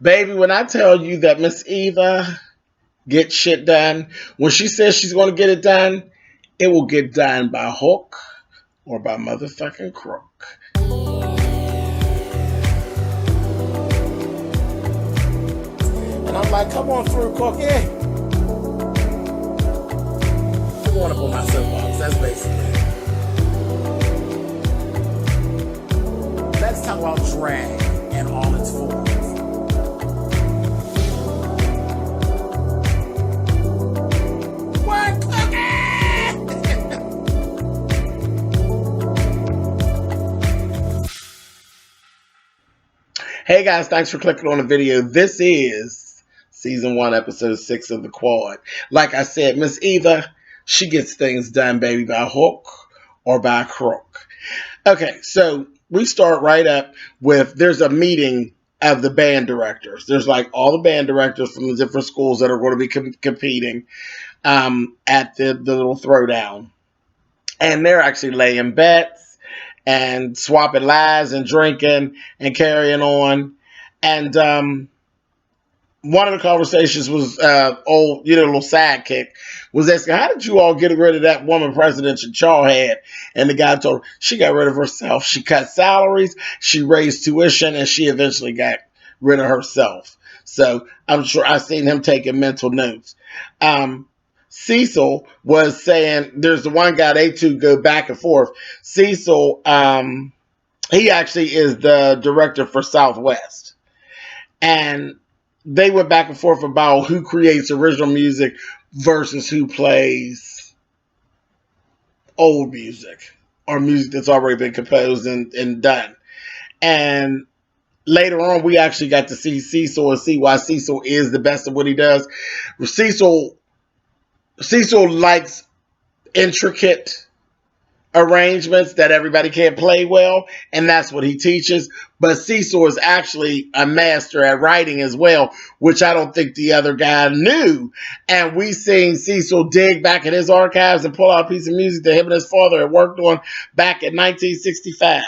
Baby, when I tell you that Miss Eva gets shit done, when she says she's going to get it done, it will get done by hook or by motherfucking crook. And I'm like, come on through, Cookie. I'm going up on my soapbox. That's basically it. Let's talk about drag and all its forms. What, Cookie? Hey guys, thanks for clicking on the video. This is Season 1, Episode 6 of The Quad. Like I said, Miss Eva, she gets things done, baby, by hook or by crook. Okay, so we start right up with, there's a meeting of the band directors. There's like all the band directors from the different schools that are going to be competing at the little throwdown. And they're actually laying bets and swapping lies and drinking and carrying on. And one of the conversations was old, little sidekick was asking, how did you all get rid of that woman president y'all had? And the guy told her she got rid of herself. She cut salaries, she raised tuition, and she eventually got rid of herself. So I'm sure I've seen him taking mental notes. Cecil was saying, there's the one guy, they two go back and forth. Cecil, he actually is the director for Southwest. And they went back and forth about who creates original music versus who plays old music or music that's already been composed and done. And later on, we actually got to see Cecil and see why Cecil is the best at what he does. Cecil likes intricate arrangements that everybody can't play well, and that's what he teaches. But Cecil is actually a master at writing as well, which I don't think the other guy knew. And we seen Cecil dig back in his archives and pull out a piece of music that him and his father had worked on back in 1965.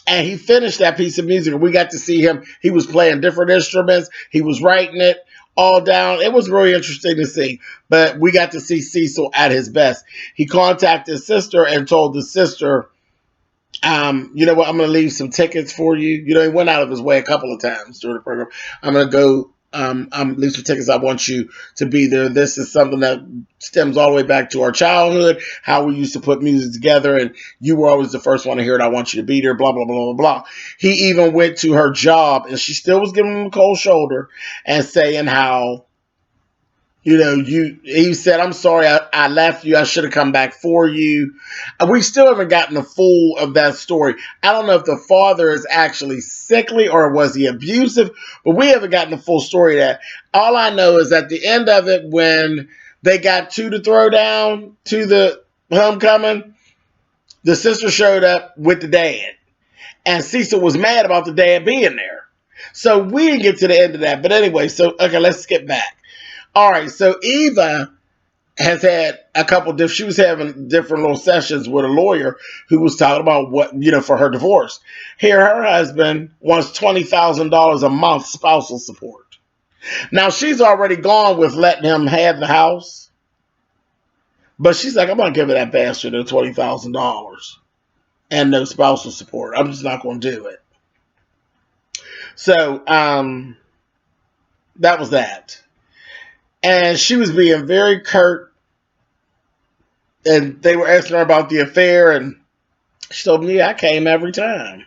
And he finished that piece of music, and we got to see him. He was playing different instruments. He was writing it all down. It was really interesting to see, but we got to see Cecil at his best. He contacted his sister and told the sister, you know what, I'm going to leave some tickets for you. He went out of his way a couple of times during the program. I'm going to go leave some tickets. I want you to be there. This is something that stems all the way back to our childhood, how we used to put music together, and you were always the first one to hear it. I want you to be there, blah, blah, blah, blah, blah. He even went to her job, and she still was giving him a cold shoulder and saying how, he said, I'm sorry, I left you. I should have come back for you. We still haven't gotten the full of that story. I don't know if the father is actually sickly or was he abusive, but we haven't gotten the full story of that. All I know is at the end of it, when they got to the throwdown, to the homecoming, the sister showed up with the dad. And Cecil was mad about the dad being there. So we didn't get to the end of that. But anyway, okay, let's skip back. All right, so Eva has had a couple of, she was having different little sessions with a lawyer who was talking about what, for her divorce. Here, her husband wants $20,000 a month spousal support. Now, she's already gone with letting him have the house. But she's like, I'm going to give that bastard the $20,000 and no spousal support. I'm just not going to do it. So, that was that. And she was being very curt. And they were asking her about the affair. And she told me, I came every time.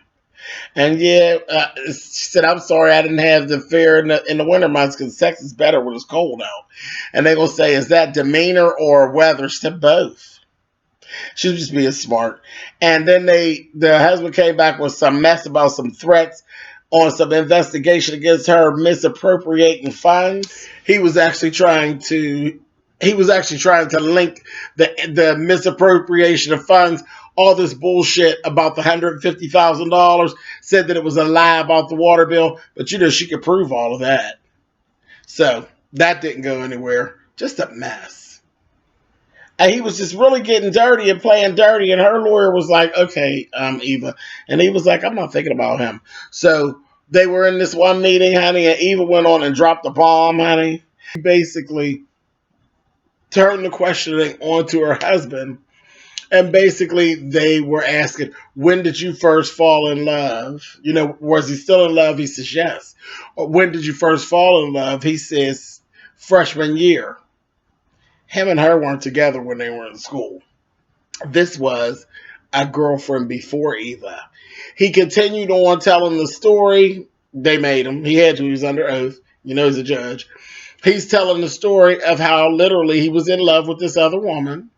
And she said, I'm sorry I didn't have the affair in the winter months because sex is better when it's cold out. And they're going to say, is that demeanor or weather? She said, both. She was just being smart. And then the husband came back with some mess about some threats on some investigation against her misappropriating funds. He was actually trying to link the misappropriation of funds, all this bullshit about the $150,000, said that it was a lie about the water bill, but she could prove all of that. So that didn't go anywhere. Just a mess. And he was just really getting dirty and playing dirty, and her lawyer was like, okay, Eva. And he was like, I'm not thinking about him. So They were in this one meeting, honey, and Eva went on and dropped the bomb, honey. She basically turned the questioning onto her husband. And basically, they were asking, when did you first fall in love? You know, was he still in love? He says, yes. Or when did you first fall in love? He says, freshman year. Him and her weren't together when they were in school. This was a girlfriend before Eva. He continued on telling the story. They made him. He had to. He was under oath. You know, he's a judge. He's telling the story of how literally he was in love with this other woman.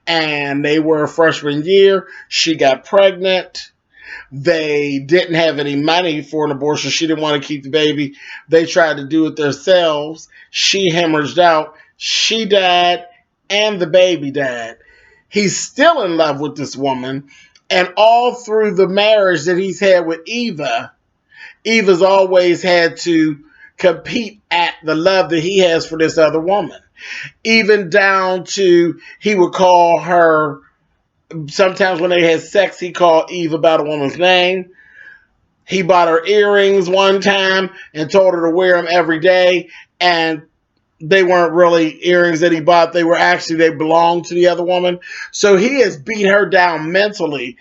And they were a freshman year. She got pregnant. They didn't have any money for an abortion. She didn't want to keep the baby. They tried to do it themselves. She hemorrhaged out. She died, and the baby died. He's still in love with this woman. And all through the marriage that he's had with Eva, Eva's always had to compete at the love that he has for this other woman. Even down to, he would call her, sometimes when they had sex, he called Eve about a woman's name. He bought her earrings one time and told her to wear them every day. And they weren't really earrings that he bought. They belonged to the other woman. So he has beat her down mentally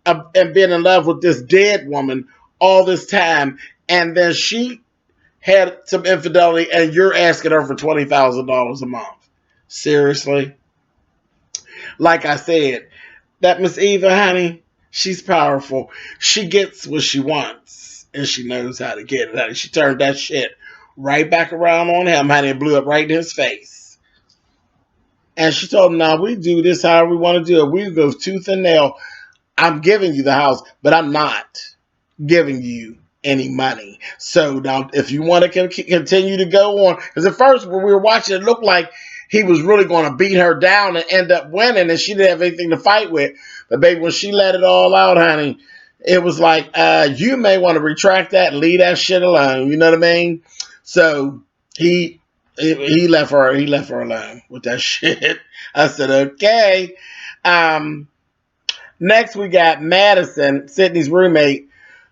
and been in love with this dead woman all this time. And then she had some infidelity and you're asking her for $20,000 a month. Seriously? Like I said, that Miss Eva, honey, she's powerful. She gets what she wants, and she knows how to get it, honey. She turned that shit right back around on him, honey, and blew up right in his face. And she told him, now we do this however we want to do it. We go tooth and nail. I'm giving you the house, but I'm not giving you any money. So now if you want to continue to go on, because at first when we were watching, it looked like he was really going to beat her down and end up winning, and she didn't have anything to fight with. But baby, when she let it all out, honey, it was like, you may want to retract that and leave that shit alone. You know what I mean? So he left her alone with that shit. I said, okay. Next we got Madison, Sidney's roommate.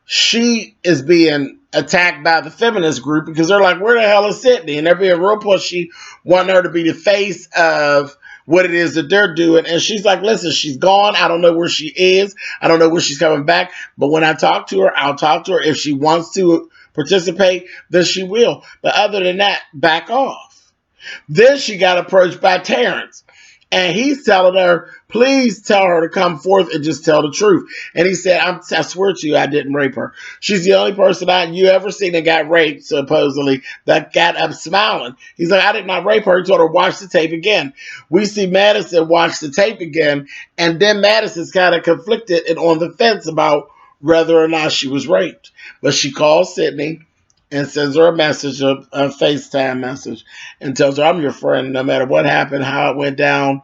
She is being attacked by the feminist group because they're like, where the hell is Sidney? And they're being real pushy, wanting her to be the face of what it is that they're doing. And she's like, listen, she's gone. I don't know where she is. I don't know where she's coming back. But when I talk to her, I'll talk to her. If she wants to participate, then she will. But other than that, back off. Then she got approached by Terrence. And he's telling her, please tell her to come forth and just tell the truth. And he said, I swear to you, I didn't rape her. She's the only person you ever seen that got raped, supposedly, that got up smiling. He's like, I did not rape her. He told her, watch the tape again. We see Madison watch the tape again. And then Madison's kind of conflicted and on the fence about whether or not she was raped. But she calls Sidney and sends her a message, a FaceTime message, and tells her, I'm your friend. No matter what happened, how it went down,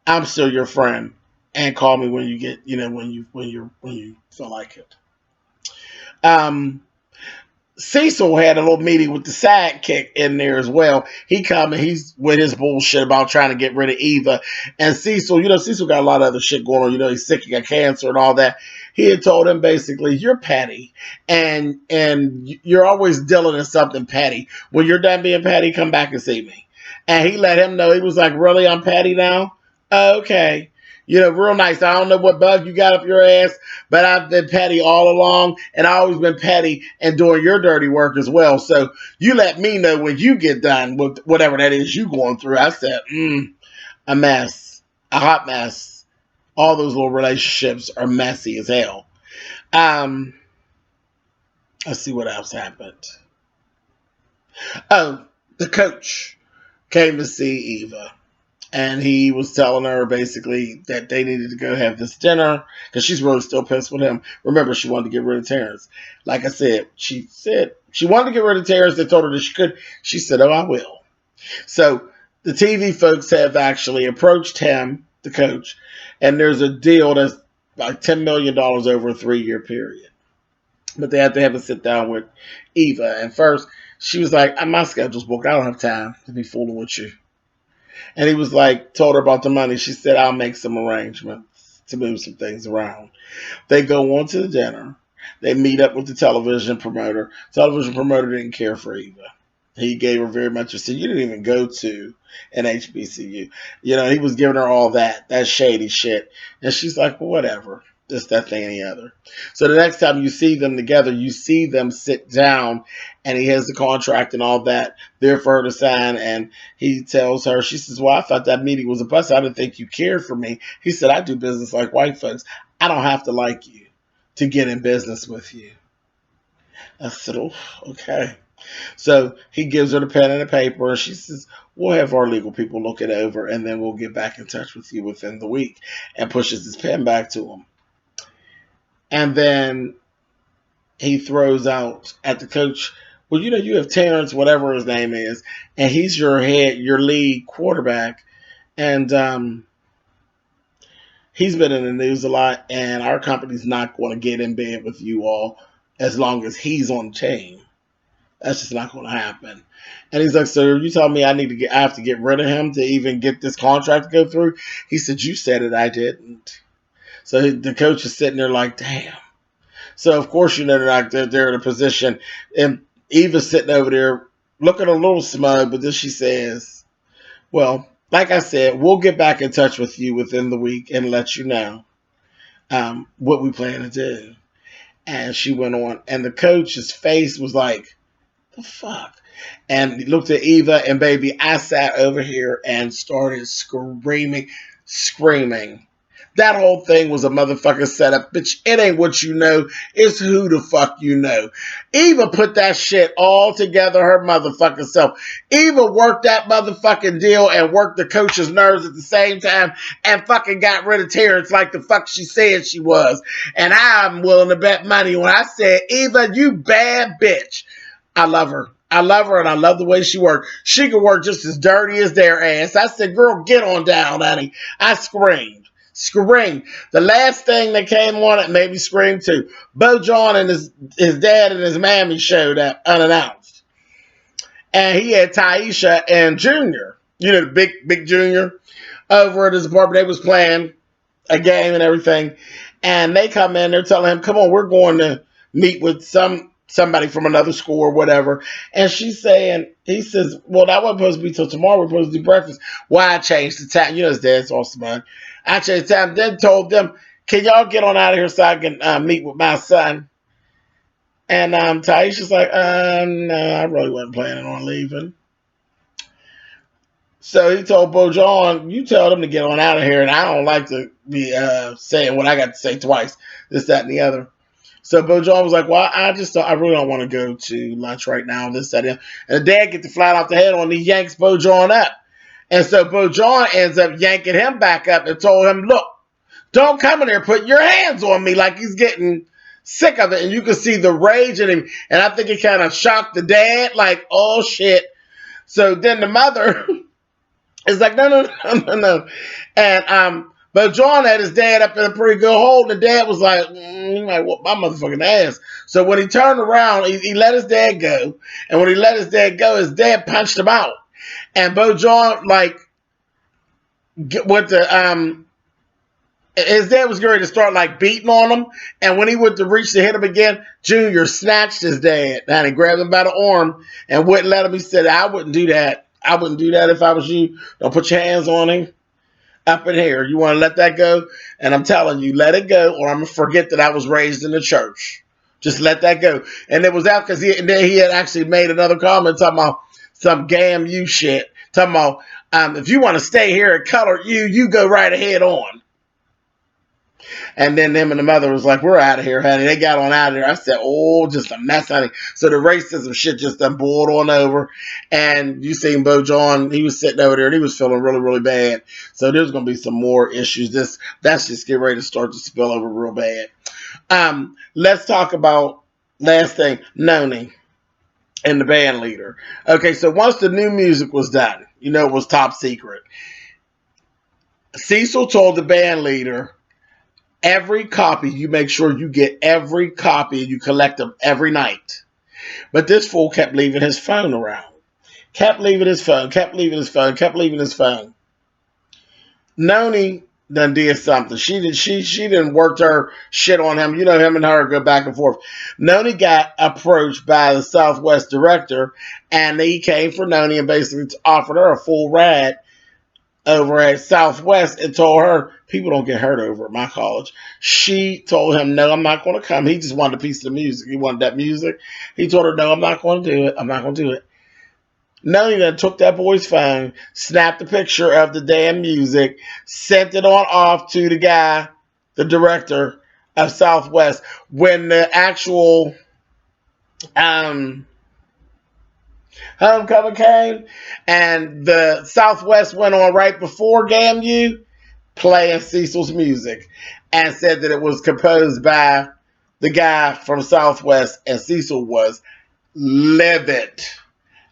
I'm still your friend. And call me when you get, when you feel like it. Cecil had a little meeting with the sidekick in there as well. He's with his bullshit about trying to get rid of Eva. And Cecil, Cecil got a lot of other shit going on. He's sick, he got cancer and all that. He had told him basically, you're petty. And you're always dealing in something petty. When you're done being petty, come back and see me. And he let him know. He was like, really, I'm petty now? Okay. Real nice. I don't know what bug you got up your ass, but I've been petty all along, and I've always been petty and doing your dirty work as well. So you let me know when you get done with whatever that is you going through. I said, a mess, a hot mess. All those little relationships are messy as hell. Let's see what else happened. Oh, the coach came to see Eva. And he was telling her basically that they needed to go have this dinner because she's really still pissed with him. Remember, she wanted to get rid of Terrence. Like I said, she said she wanted to get rid of Terrence. They told her that she could. She said, oh, I will. So the TV folks have actually approached him, the coach, and there's a deal that's like $10 million over a 3-year period. But they have to have a sit down with Eva. And first, she was like, my schedule's booked. I don't have time to be fooling with you. And he was like, told her about the money. She said, I'll make some arrangements to move some things around. They go on to the dinner. They meet up with the television promoter. Television promoter didn't care for Eva. He gave her very much. He said, you didn't even go to an HBCU. You know, he was giving her all that shady shit. And she's like, well, whatever. This, that, thing, and the other. So the next time you see them together, you see them sit down, and he has the contract and all that there for her to sign. And he tells her, she says, well, I thought that meeting was a bust. I didn't think you cared for me. He said, I do business like white folks. I don't have to like you to get in business with you. I said, oh, okay. So he gives her the pen and the paper, and she says, we'll have our legal people look it over, and then we'll get back in touch with you within the week, and pushes his pen back to him. And then he throws out at the coach, well, you know, you have Terrence, whatever his name is, and he's your lead quarterback. And he's been in the news a lot, and our company's not going to get in bed with you all as long as he's on the team. That's just not going to happen. And he's like, so you telling me I have to get rid of him to even get this contract to go through? He said, you said it, I didn't. So the coach is sitting there like, damn. So of course, you know, they're in a position, and Eva's sitting over there looking a little smug, but then she says, well, like I said, we'll get back in touch with you within the week and let you know what we plan to do. And she went on, and the coach's face was like, the fuck? And he looked at Eva, and baby, I sat over here and started screaming. That whole thing was a motherfucking setup. Bitch, it ain't what you know. It's who the fuck you know. Eva put that shit all together her motherfucking self. Eva worked that motherfucking deal and worked the coach's nerves at the same time and fucking got rid of Terrence like the fuck she said she was. And I'm willing to bet money when I said, Eva, you bad bitch. I love her. I love her, and I love the way she worked. She could work just as dirty as their ass. I said, girl, get on down, honey. I screamed. The last thing that came on it made me scream too. Bo John and his dad and his mammy showed up unannounced. And he had Taisha and Junior, you know, the big Junior, over at his apartment. They was playing a game and everything. And they come in, they're telling him, come on, we're going to meet with somebody from another school or whatever. And he says, well, that wasn't supposed to be till tomorrow. We're supposed to do breakfast. Why I changed the time? You know, his dad's awesome, man. I changed the time. Then told them, can y'all get on out of here so I can meet with my son? And Taisha's like, no, I really wasn't planning on leaving. So he told Bo John, you tell them to get on out of here, and I don't like to be saying what I got to say twice, this, that, and the other. So Bo John was like, well, I really don't want to go to lunch right now, this, that, and the dad get the flat off the head on, he yanks Bo John up. And so Bo John ends up yanking him back up and told him, look, don't come in there putting your hands on me, like he's getting sick of it. And you can see the rage in him. And I think it kind of shocked the dad, like, oh, shit. So then the mother is like, no. And Bo John had his dad up in a pretty good hold. And the dad was like, you might whoop my motherfucking ass. So when he turned around, he let his dad go. And when he let his dad go, his dad punched him out. And Bo John, like, went to, his dad was going to start, like, beating on him. And when he went to reach to hit him again, Junior snatched his dad and he grabbed him by the arm and wouldn't let him. He said, I wouldn't do that. I wouldn't do that if I was you. Don't put your hands on him. Up in here. You want to let that go? And I'm telling you, let it go, or I'm going to forget that I was raised in the church. Just let that go. And it was out because he had actually made another comment talking about some damn you shit. Talking about, if you want to stay here at Color, you go right ahead on. And then them and the mother was like, we're out of here, honey. They got on out of there. I said, oh, just a mess, honey. So the racism shit just done boiled on over. And you seen Bo John, he was sitting over there and he was feeling really, really bad. So there's going to be some more issues. That's just getting ready to start to spill over real bad. Let's talk about, last thing, Noni and the band leader. Okay, so once the new music was done, you know, it was top secret. Cecil told the band leader, every copy, you make sure you get every copy and you collect them every night. But this fool kept leaving his phone around. Kept leaving his phone. Noni done did something. She didn't work her shit on him. You know, him and her go back and forth. Noni got approached by the Southwest director, and he came for Noni and basically offered her a full ride over at Southwest and told her, people don't get hurt over at my college. She told him, no, I'm not going to come. He just wanted a piece of music. He wanted that music. He told her, no, I'm not going to do it. I'm not going to do it. Nelly then took that boy's phone, snapped a picture of the damn music, sent it on off to the guy, the director of Southwest. When the actual homecoming came and the Southwest went on right before GAMU, playing Cecil's music, and said that it was composed by the guy from Southwest, and Cecil was livid.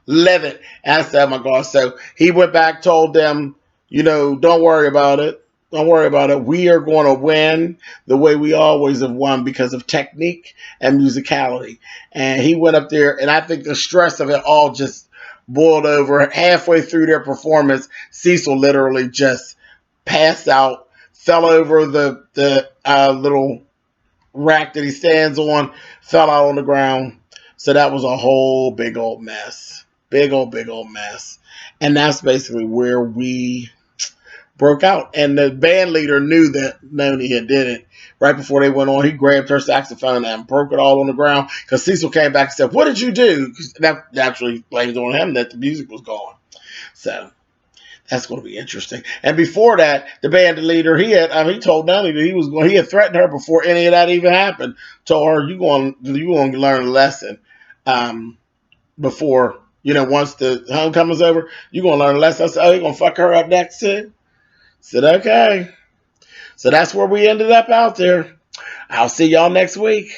Livid. And I said, oh my God. So he went back, told them, you know, don't worry about it. Don't worry about it. We are going to win the way we always have won because of technique and musicality. And he went up there, and I think the stress of it all just boiled over. Halfway through their performance, Cecil literally just passed out, fell over the little rack that he stands on, fell out on the ground. So that was a whole big old mess. Big old mess. And that's basically where we broke out. And the band leader knew that Noni had did it. Right before they went on, he grabbed her saxophone and broke it all on the ground. Because Cecil came back and said, what did you do? That naturally blamed on him that the music was gone. So that's going to be interesting. And before that, the band leader, he told Noni that he had threatened her before any of that even happened. Told her, you going to learn a lesson before, you know, once the homecoming's over, you're going to learn a lesson. I said, oh, you're going to fuck her up next too? I said, okay. So that's where we ended up out there. I'll see y'all next week.